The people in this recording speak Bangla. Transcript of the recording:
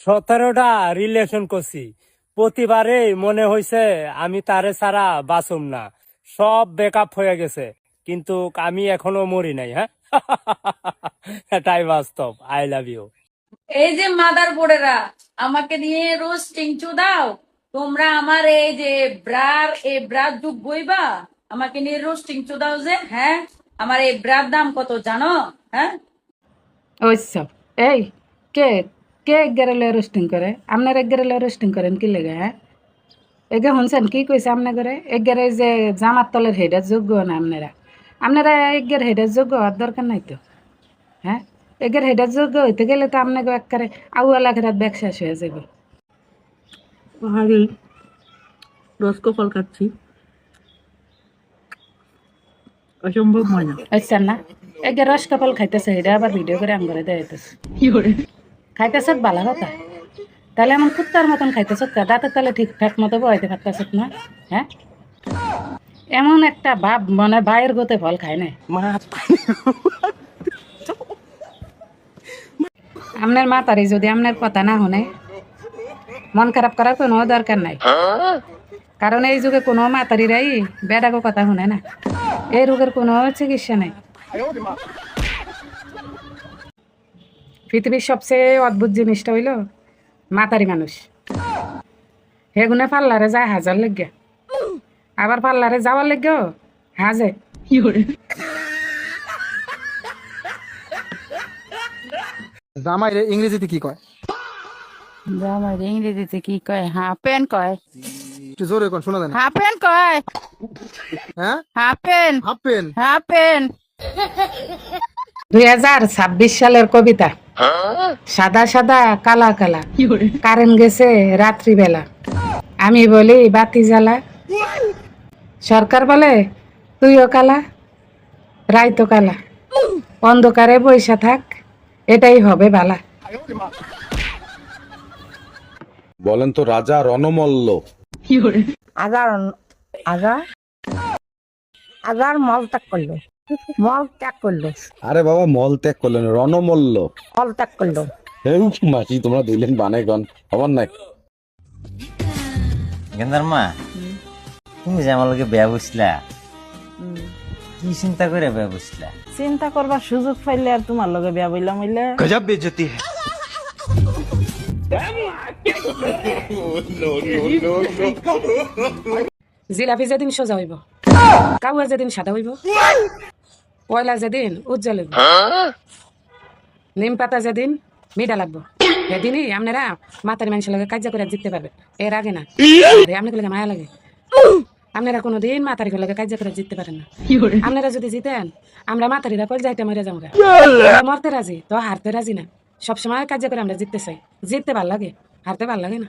17টা রিলেশন করছি, প্রতিবারে মনে হয়েছে আমি তারে ছাড়া বাঁচুম না। সব বেকআপ হয়ে গেছে, কিন্তু আমি এখনো মরি নাই। হ্যাঁ, এটাই বাস্তব। I love you. এই যে মাদার বোর্ডেরা আমাকে নিয়ে রোস্টিং চুদাও, তোমরা আমার এই ব্রার যুগ বইবা, আমাকে নিয়ে রোস্টিং চুদাও যে। হ্যাঁ, আমার এই ব্রার দাম কত জানো? হ্যাঁ, ওইসব এই কে কে একগারে রোস্টিং করে? আপনার একগারে রোস্টিং করেন কি লেগে? হ্যাঁ, এগে শুনছেন কি কইছে আপনি করে? একগারে যে জামার তলের হেডার যোগ্য না আপনারা? আপনারা একগার হেডার যোগ্য হওয়ার দরকার নাই তো। হ্যাঁ, এগের হেডার যোগ্য হইতে গেলে তো আপনাকে একবারে আউয়ালা খেরাত ব্যাগ শেষ হয়ে যাবে। পাহাড়ি রসকফল খাচ্ছি, অসম্ভব মজা। আচ্ছা না, এগে রস কপাল খাইতেছে, এটা আবার ভিডিও করে আম করে দেখাইতেছে। খাইতেছ ভালো কথা, তাহলে এমন কুত্তার মতন খাইতেছ, দাঁতের তাহলে ঠিকঠাক মতো বইতে পারতেছ না? হ্যাঁ, এমন একটা বাপ মানে ভাইয়ের গোতে ফল খায় না। আপনার মা তারি যদি আপনার কথা না শুনে, মন খারাপ করার কোনো দরকার নাই, কারণ এই যুগে কোনো মাতারিরাই বেডাগো কথা শুনে না। এই রোগের কোনো চিকিৎসা নাই। পৃথিবীর সবচেয়ে অদ্ভুত জিনিসটা হইল মাতারি মানুষ। হেগুনে পাল্লারে যায় হাজার লেগে, আবার পাল্লারে যাওয়ার লেগেও হাজে। জামাই রে ইংরেজিতে কি কয়? জামাই ইংরেজিতে কি কয়? হাফ প্যান্ট কয়। একটু জোরে কোন, শোনা যায় না। হাফ প্যান্ট কয়। হ্যাঁ, half pant, half pen. Half pant. 2026 সালের কবিতা। সাদা সাদা কালা কালা, কারেন্ট গেছে রাত্রিবেলা, আমি বলি বাতি জ্বালা, সরকার বলে তুইও কালা রাইতো কালা, অন্ধকারে বইসা থাক, এটাই হবে বালা। বলেন তো রাজা রণমল্ল আগার আগার আগার মল ত্যাগ করলো, মল ত্যাগ করলো, আরে বাবা মল ত্যাগ করলেন, রণমল্ল মল ত্যাগ করলো। এই মাসি তোমরা দিলেন বানাই গন আমার নাই। গেন্দার মা, তুমি যে আমার লগে বিয়া বসলা, কি চিন্তা করে বিয়া বসলা? চিন্তা করবার সুযোগ পাইলে আর তোমার লগে বিয়া বইলাম হইলে গজব বেজতি হ্যায়। জিলাপি যেদিন সোজা হইব, কাউয়া যেদিন সাদা হইব, পয়লা যেদিন উজ্জ্বল হইব, নিম পাতা যেদিন মিঠা লাগবো, সেদিনই আপনারা মাতারি মানুষের লগে কার্য করে জিততে পারবে। এর আগে না। আপনাকে লগে মায়া লাগে, আপনারা কোনোদিন মাতারি লগে কার্য করে জিততে পারেন না। আপনারা যদি জিতেন, আমরা মাতারিরা কল যাইতে মরে যাবো। মরতে রাজি তো হারতে রাজি না। সবসময় কার্য করে আমরা জিততে চাই, জিততে ভাল লাগে, হারতে ভাল লাগে না।